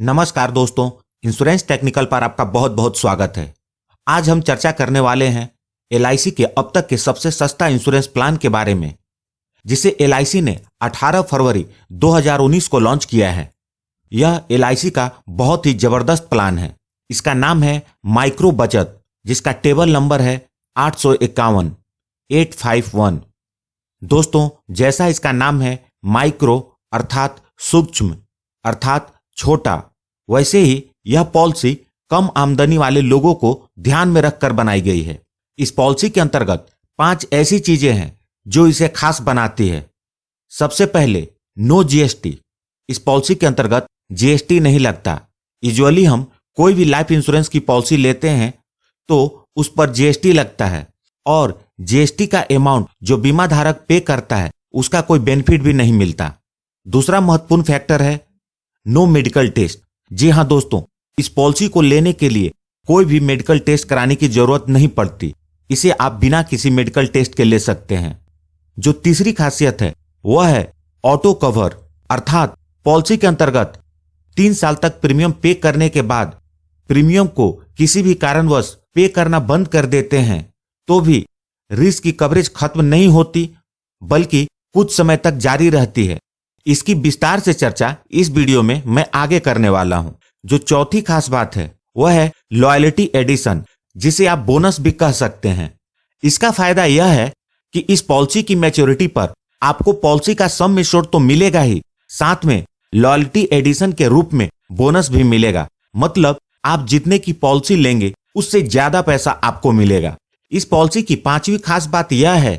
नमस्कार दोस्तों, insurance technical पर आपका बहुत बहुत स्वागत है। आज हम चर्चा करने वाले हैं एलआईसी के अब तक के सबसे सस्ता इंश्योरेंस प्लान के बारे में, जिसे एलआईसी ने 18 फरवरी 2019 को लॉन्च किया है। यह एलआईसी का बहुत ही जबरदस्त प्लान है। इसका नाम है माइक्रो बचत, जिसका टेबल नंबर है 851 दोस्तों, जैसा इसका नाम है माइक्रो अर्थात सूक्ष्म अर्थात छोटा, वैसे ही यह पॉलिसी कम आमदनी वाले लोगों को ध्यान में रखकर बनाई गई है। इस पॉलिसी के अंतर्गत 5 ऐसी चीजें हैं जो इसे खास बनाती है। सबसे पहले, नो जीएसटी। इस पॉलिसी के अंतर्गत जीएसटी नहीं लगता। यूजुअली हम कोई भी लाइफ इंश्योरेंस की पॉलिसी लेते हैं तो उस पर जीएसटी लगता है, और जीएसटी का अमाउंट जो बीमा धारक पे करता है उसका कोई बेनिफिट भी नहीं मिलता। दूसरा महत्वपूर्ण फैक्टर है नो मेडिकल टेस्ट। जी हाँ दोस्तों, इस पॉलिसी को लेने के लिए कोई भी मेडिकल टेस्ट कराने की जरूरत नहीं पड़ती। इसे आप बिना किसी मेडिकल टेस्ट के ले सकते हैं। जो तीसरी खासियत है वह है ऑटो कवर, अर्थात पॉलिसी के अंतर्गत 3 साल तक प्रीमियम पे करने के बाद प्रीमियम को किसी भी कारणवश पे करना बंद कर देते हैं तो भी रिस्क की कवरेज खत्म नहीं होती, बल्कि कुछ समय तक जारी रहती है। इसकी विस्तार से चर्चा इस वीडियो में मैं आगे करने वाला हूं। जो चौथी खास बात है वह है लॉयल्टी एडिशन, जिसे आप बोनस भी कह सकते हैं। इसका फायदा यह है कि इस पॉलिसी की मैच्योरिटी पर आपको पॉलिसी का सम एश्योर्ड तो मिलेगा ही, साथ में लॉयल्टी एडिशन के रूप में बोनस भी मिलेगा। मतलब आप जितने की पॉलिसी लेंगे उससे ज्यादा पैसा आपको मिलेगा। इस पॉलिसी की 5वीं खास बात यह है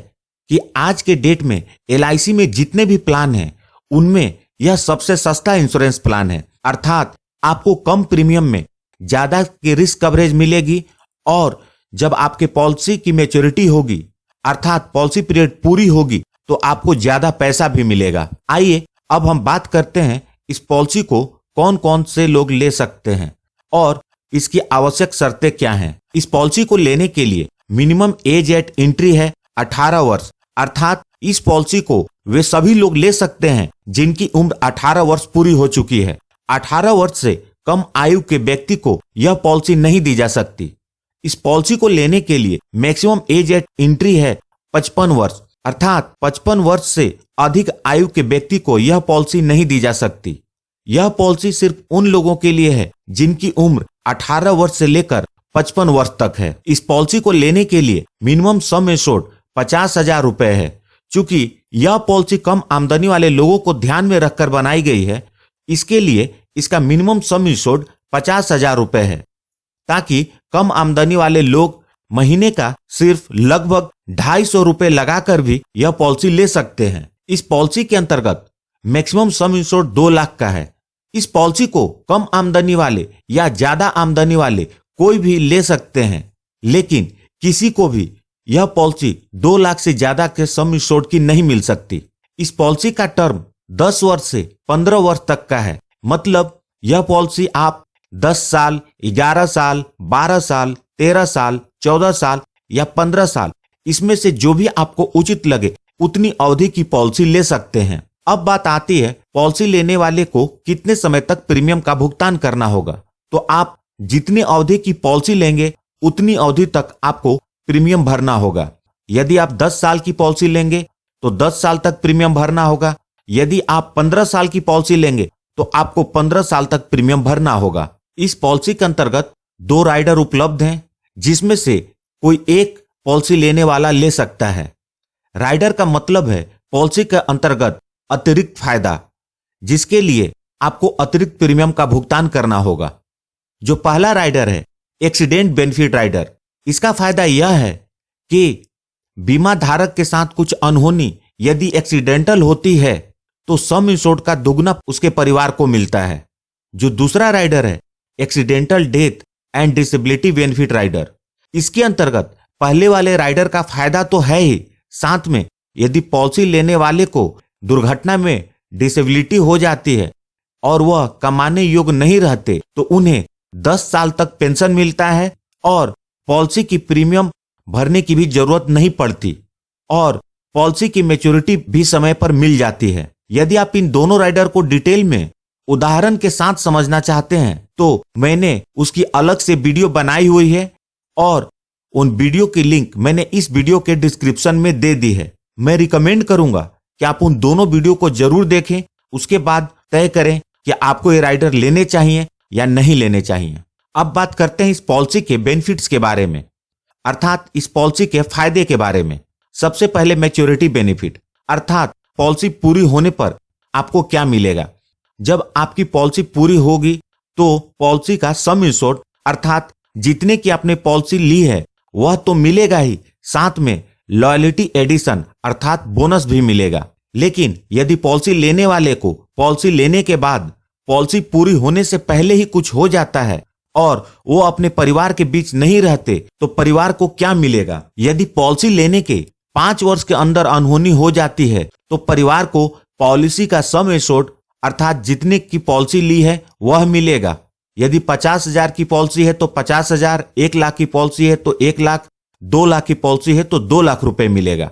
कि आज के डेट में एलआईसी में जितने भी प्लान हैं उनमें यह सबसे सस्ता इंश्योरेंस प्लान है। अर्थात आपको कम प्रीमियम में ज्यादा की रिस्क कवरेज मिलेगी, और जब आपके पॉलिसी की मैच्योरिटी होगी अर्थात पॉलिसी पीरियड पूरी होगी तो आपको ज्यादा पैसा भी मिलेगा। आइए अब हम बात करते हैं इस पॉलिसी को कौन कौन से लोग ले सकते हैं और इसकी आवश्यक शर्तें क्या हैं। इस पॉलिसी को लेने के लिए मिनिमम एज एट एंट्री है 18 वर्ष, अर्थात इस पॉलिसी को वे सभी लोग ले सकते हैं जिनकी उम्र 18 वर्ष पूरी हो चुकी है। 18 वर्ष से कम आयु के व्यक्ति को यह पॉलिसी नहीं दी जा सकती। इस पॉलिसी को लेने के लिए मैक्सिमम एज एट एंट्री है 55 वर्ष, अर्थात 55 वर्ष से अधिक आयु के व्यक्ति को यह पॉलिसी नहीं दी जा सकती। यह पॉलिसी सिर्फ उन लोगों के लिए है जिनकी उम्र 18 वर्ष से लेकर 55 वर्ष तक है। इस पॉलिसी को लेने के लिए मिनिमम सम एश्योर्ड 50,000 रुपए है। चूंकि यह पॉलिसी कम आमदनी वाले लोगों को ध्यान में रखकर बनाई गई है, इसके लिए इसका मिनिमम सम एश्योर्ड 50,000 रुपए है, ताकि कम आमदनी वाले लोग महीने का सिर्फ लगभग 250 रुपए लगाकर भी यह पॉलिसी ले सकते हैं। इस पॉलिसी के अंतर्गत मैक्सिमम सम एश्योर्ड 2 लाख का है। इस पॉलिसी को कम आमदनी वाले या ज्यादा आमदनी वाले कोई भी ले सकते हैं, लेकिन किसी को भी यह पॉलिसी 2 लाख से ज्यादा के सम एश्योर्ड की नहीं मिल सकती। इस पॉलिसी का टर्म 10 वर्ष से 15 वर्ष तक का है। मतलब यह पॉलिसी आप 10 साल, 11 साल, 12 साल, 13 साल, 14 साल या 15 साल, इसमें से जो भी आपको उचित लगे उतनी अवधि की पॉलिसी ले सकते हैं। अब बात आती है पॉलिसी लेने वाले को कितने समय तक प्रीमियम का भुगतान करना होगा। तो आप जितनी अवधि की पॉलिसी लेंगे उतनी अवधि तक आपको प्रीमियम भरना होगा। यदि आप 10 साल की पॉलिसी लेंगे तो 10 साल तक प्रीमियम भरना होगा। यदि आप 15 साल की पॉलिसी लेंगे तो आपको 15 साल तक प्रीमियम भरना होगा। इस पॉलिसी के अंतर्गत 2 राइडर उपलब्ध हैं, जिसमें से कोई एक पॉलिसी लेने वाला ले सकता है। राइडर का मतलब है पॉलिसी के अंतर्गत अतिरिक्त फायदा, जिसके लिए आपको अतिरिक्त प्रीमियम का भुगतान करना होगा। जो पहला राइडर है एक्सीडेंट बेनिफिट राइडर। इसका फायदा यह है कि बीमा धारक के साथ कुछ अनहोनी यदि एक्सीडेंटल होती है तो सम एश्योर्ड का दुगना उसके परिवार को मिलता है। जो दूसरा राइडर है accidental death and disability benefit rider. इसके अंतर्गत पहले वाले राइडर का फायदा तो है ही, साथ में यदि पॉलिसी लेने वाले को दुर्घटना में डिसेबिलिटी हो जाती है और वह कमाने योग्य नहीं रहते तो उन्हें 10 साल तक पेंशन मिलता है, और पॉलिसी की प्रीमियम भरने की भी जरूरत नहीं पड़ती, और पॉलिसी की मैच्योरिटी भी समय पर मिल जाती है। यदि आप इन दोनों राइडर को डिटेल में उदाहरण के साथ समझना चाहते हैं तो मैंने उसकी अलग से वीडियो बनाई हुई है और उन वीडियो की लिंक मैंने इस वीडियो के डिस्क्रिप्शन में दे दी है। मैं रिकमेंड करूंगा कि आप उन दोनों वीडियो को जरूर देखें, उसके बाद तय करें कि आपको ये राइडर लेने चाहिए या नहीं लेने चाहिए। अब बात करते हैं इस पॉलिसी के बेनिफिट्स के बारे में, अर्थात इस पॉलिसी के फायदे के बारे में। सबसे पहले मैच्योरिटी बेनिफिट, अर्थात पॉलिसी पूरी होने पर आपको क्या मिलेगा। जब आपकी पॉलिसी पूरी होगी तो पॉलिसी का सम इंश्योर्ड, अर्थात जितने की आपने पॉलिसी ली है वह तो मिलेगा ही, साथ में लॉयल्टी एडिशन अर्थात बोनस भी मिलेगा। लेकिन यदि पॉलिसी लेने वाले को पॉलिसी लेने के बाद पॉलिसी पूरी होने से पहले ही कुछ हो जाता है और वो अपने परिवार के बीच नहीं रहते तो परिवार को क्या मिलेगा। यदि पॉलिसी लेने के 5 वर्ष के अंदर अनहोनी हो जाती है तो परिवार को पॉलिसी का सम एश्योर्ड, अर्थात जितने की पॉलिसी ली है वह मिलेगा। यदि 50,000 की पॉलिसी है तो 50,000, 1 लाख की पॉलिसी है तो 1 लाख, 2 लाख की पॉलिसी है तो 2 लाख रुपए मिलेगा।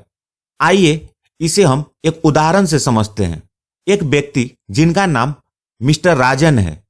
आइए इसे हम एक उदाहरण से समझते हैं। एक व्यक्ति जिनका नाम मिस्टर राजन है,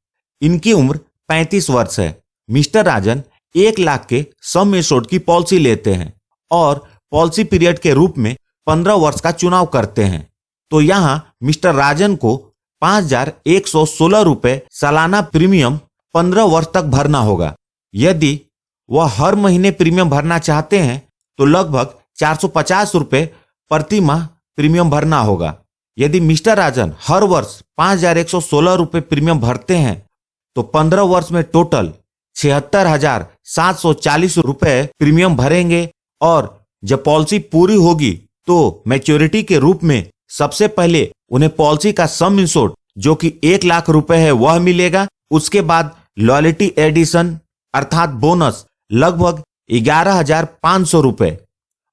इनकी उम्र 35 वर्ष है। मिस्टर राजन 1 लाख के सम एश्योर्ड की पॉलिसी लेते हैं और पॉलिसी पीरियड के रूप में 15 वर्ष का चुनाव करते हैं। तो यहां मिस्टर राजन को 5,116 रुपए सालाना प्रीमियम 15 वर्ष तक भरना होगा। यदि वह हर महीने प्रीमियम भरना चाहते हैं तो लगभग 450 रुपए प्रति माह प्रीमियम भरना होगा। यदि मिस्टर राजन हर वर्ष 5,116 रुपए प्रीमियम भरते हैं तो 15 वर्ष में टोटल 76,740 रुपए प्रीमियम भरेंगे और जब पॉलिसी पूरी होगी तो मैच्योरिटी के रूप में सबसे पहले उन्हें पॉलिसी का सम इंश्योर्ड जो कि 1 लाख रुपए है वह मिलेगा। उसके बाद लॉयल्टी एडिशन अर्थात बोनस लगभग 11,500 रुपए।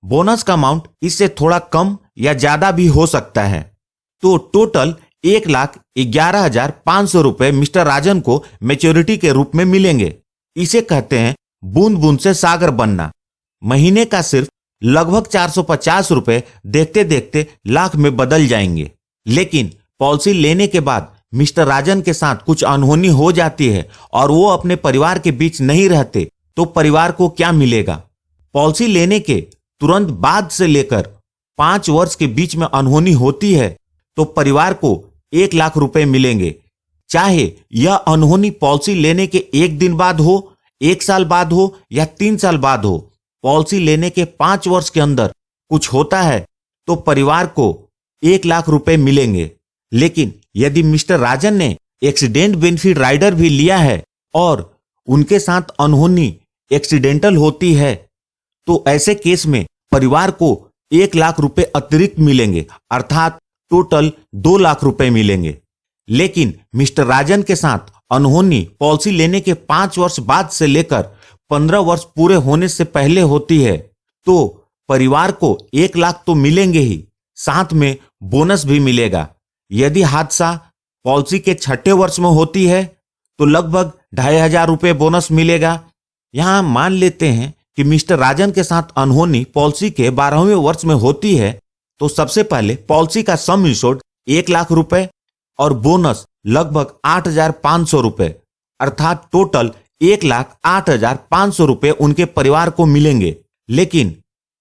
बोनस का अमाउंट इससे थोड़ा कम या ज्यादा भी हो सकता है। तो टोटल 1,11,500 रुपए मिस्टर राजन को मैच्योरिटी के रूप में मिलेंगे। इसे कहते हैं बूंद बूंद से सागर बनना। महीने का सिर्फ लगभग 450 रुपए देखते देखते लाख में बदल जाएंगे। लेकिन पॉलिसी लेने के बाद मिस्टर राजन के साथ कुछ अनहोनी हो जाती है और वो अपने परिवार के बीच नहीं रहते तो परिवार को क्या मिलेगा। पॉलिसी लेने के तुरंत बाद से लेकर 5 वर्ष के बीच में अनहोनी होती है तो परिवार को 1 लाख रुपए मिलेंगे। चाहे यह अनहोनी पॉलिसी लेने के 1 दिन बाद हो, 1 साल बाद हो या 3 साल बाद हो, पॉलिसी लेने के 5 वर्ष के अंदर कुछ होता है तो परिवार को 1 लाख रुपए मिलेंगे। लेकिन यदि मिस्टर राजन ने एक्सीडेंट बेनिफिट राइडर भी लिया है और उनके साथ अनहोनी एक्सीडेंटल होती है तो ऐसे केस में परिवार को 1 लाख रुपए अतिरिक्त मिलेंगे, अर्थात टोटल 2 लाख रुपए मिलेंगे। लेकिन मिस्टर राजन के साथ अनहोनी पॉलिसी लेने के 5 वर्ष बाद से लेकर 15 वर्ष पूरे होने से पहले होती है तो परिवार को 1 लाख तो मिलेंगे ही, साथ में बोनस भी मिलेगा। यदि हादसा पॉलिसी के 6ठे वर्ष में होती है तो लगभग 2,500 रुपए बोनस मिलेगा। यहां मान लेते हैं कि मिस्टर राजन के साथ अनहोनी पॉलिसी के 12वें वर्ष में होती है तो सबसे पहले पॉलिसी का सम इंश्योर्ड 1 लाख रुपए और बोनस लगभग 8,500 रुपए, अर्थात टोटल 1,08,500 रुपए उनके परिवार को मिलेंगे। लेकिन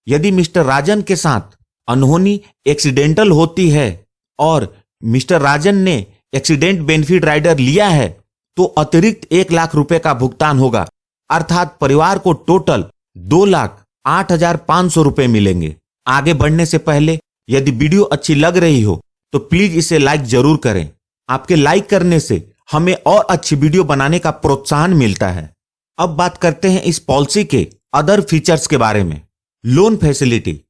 यदि मिस्टर राजन के साथ अनहोनी एक्सीडेंटल होती है और मिस्टर राजन ने एक्सीडेंट बेनिफिट राइडर लिया है तो अतिरिक्त 1 लाख रुपए का भुगतान होगा, अर्थात परिवार को टोटल 2,08,500 रुपए मिलेंगे। आगे बढ़ने से पहले यदि वीडियो अच्छी लग रही हो तो प्लीज इसे लाइक जरूर करें। आपके लाइक करने से हमें और अच्छी वीडियो बनाने का प्रोत्साहन मिलता है। अब बात करते हैं इस पॉलिसी के अदर फीचर्स के बारे में। लोन फैसिलिटी,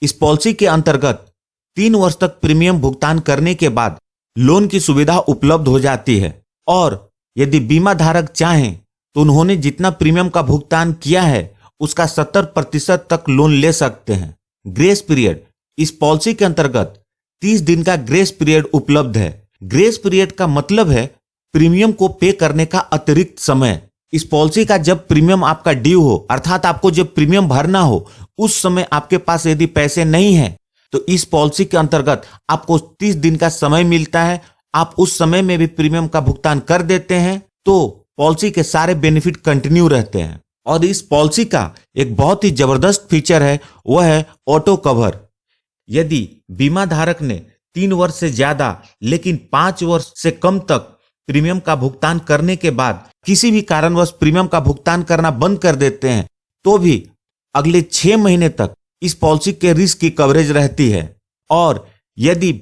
इस पॉलिसी के अंतर्गत 3 वर्ष तक प्रीमियम भुगतान करने के बाद लोन की सुविधा उपलब्ध हो जाती है और यदि बीमा धारक चाहें तो उन्होंने जितना प्रीमियम का भुगतान किया है उसका 70% तक लोन ले सकते हैं। ग्रेस पीरियड, इस पॉलिसी के अंतर्गत 30 दिन का ग्रेस पीरियड उपलब्ध है। ग्रेस पीरियड का मतलब है प्रीमियम को पे करने का अतिरिक्त समय। इस पॉलिसी का जब प्रीमियम आपका ड्यू हो, अर्थात आपको जब प्रीमियम भरना हो, उस समय आपके पास यदि पैसे नहीं है तो इस पॉलिसी के अंतर्गत आपको 30 दिन का समय मिलता है आप उस समय में भी प्रीमियम का भुगतान कर देते हैं तो पॉलिसी के सारे बेनिफिट कंटिन्यू रहते हैं। और इस पॉलिसी का एक बहुत ही जबरदस्त फीचर है, वह है ऑटो कवर। यदि बीमा धारक ने 3 वर्ष से ज्यादा लेकिन 5 वर्ष से कम तक प्रीमियम का भुगतान करने के बाद किसी भी कारणवश प्रीमियम का भुगतान करना बंद कर देते हैं तो भी अगले 6 महीने तक इस पॉलिसी के रिस्क की कवरेज रहती है। और यदि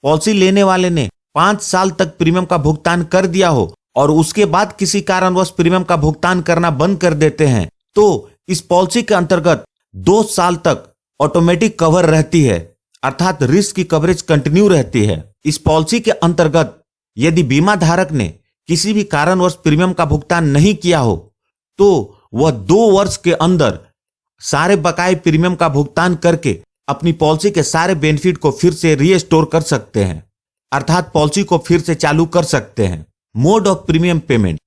पॉलिसी लेने वाले ने 5 साल तक प्रीमियम का भुगतान कर दिया हो और उसके बाद किसी कारणवश प्रीमियम का भुगतान करना बंद कर देते हैं तो इस पॉलिसी के अंतर्गत 2 साल तक ऑटोमेटिक कवर रहती है, अर्थात रिस्क की कवरेज कंटिन्यू रहती है। इस पॉलिसी के अंतर्गत यदि बीमा धारक ने किसी भी कारणवश प्रीमियम का भुगतान नहीं किया हो तो वह 2 वर्ष के अंदर सारे बकाए प्रीमियम का भुगतान करके अपनी पॉलिसी के सारे बेनिफिट को फिर से रीस्टोर कर सकते हैं, अर्थात पॉलिसी को फिर से चालू कर सकते हैं। Mode of premium payment.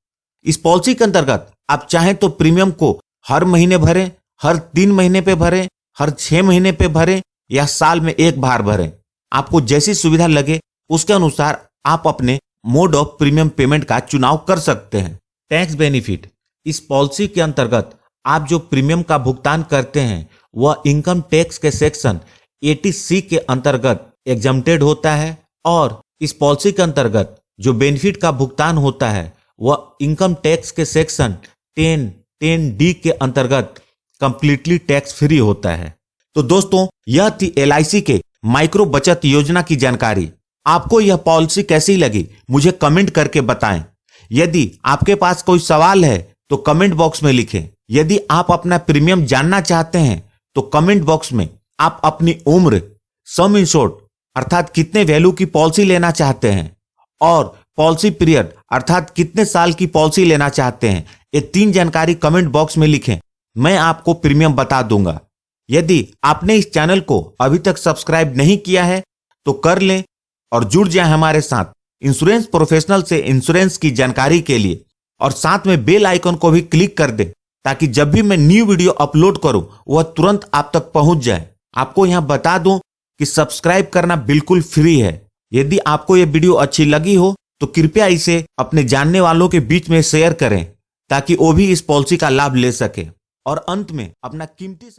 इस पॉलिसी के अंतर्गत आप चाहें तो प्रीमियम को हर महीने भरें, हर 3 महीने पे भरें, हर 6 महीने पे भरें या साल में एक बार भरें। आपको जैसी सुविधा लगे उसके अनुसार आप अपने मोड ऑफ प्रीमियम पेमेंट का चुनाव कर सकते हैं। Tax benefit. इस पॉलिसी के अंतर्गत आप जो प्रीमियम का भुगतान करते हैं वह इनकम टैक्स के सेक्शन 80C के अंतर्गत एग्जम्प्टेड होता है और इस पॉलिसी के अंतर्गत जो बेनिफिट का भुगतान होता है वह इनकम टैक्स के सेक्शन 10D के अंतर्गत कंप्लीटली टैक्स फ्री होता है। तो दोस्तों, यह थी LIC के माइक्रो बचत योजना की जानकारी। आपको यह पॉलिसी कैसी लगी मुझे कमेंट करके बताएं। यदि आपके पास कोई सवाल है तो कमेंट बॉक्स में लिखें। यदि आप अपना प्रीमियम जानना चाहते हैं तो कमेंट बॉक्स में आप अपनी उम्र, सम इंश्योर्ड अर्थात कितने वैल्यू की पॉलिसी लेना चाहते हैं और पॉलिसी पीरियड अर्थात कितने साल की पॉलिसी लेना चाहते हैं, ये 3 जानकारी कमेंट बॉक्स में लिखें। मैं आपको प्रीमियम बता दूंगा। यदि आपने इस चैनल को अभी तक सब्सक्राइब नहीं किया है तो कर लें और जुड़ जाएं हमारे साथ इंश्योरेंस प्रोफेशनल से इंश्योरेंस की जानकारी के लिए, और साथ में बेल आइकन को भी क्लिक कर दें ताकि जब भी मैं न्यू वीडियो अपलोड करूं वह तुरंत आप तक पहुंच जाए। आपको यहां बता दूं कि सब्सक्राइब करना बिल्कुल फ्री है। यदि आपको यह वीडियो अच्छी लगी हो तो कृपया इसे अपने जानने वालों के बीच में शेयर करें ताकि वो भी इस पॉलिसी का लाभ ले सके। और अंत में अपना कीमती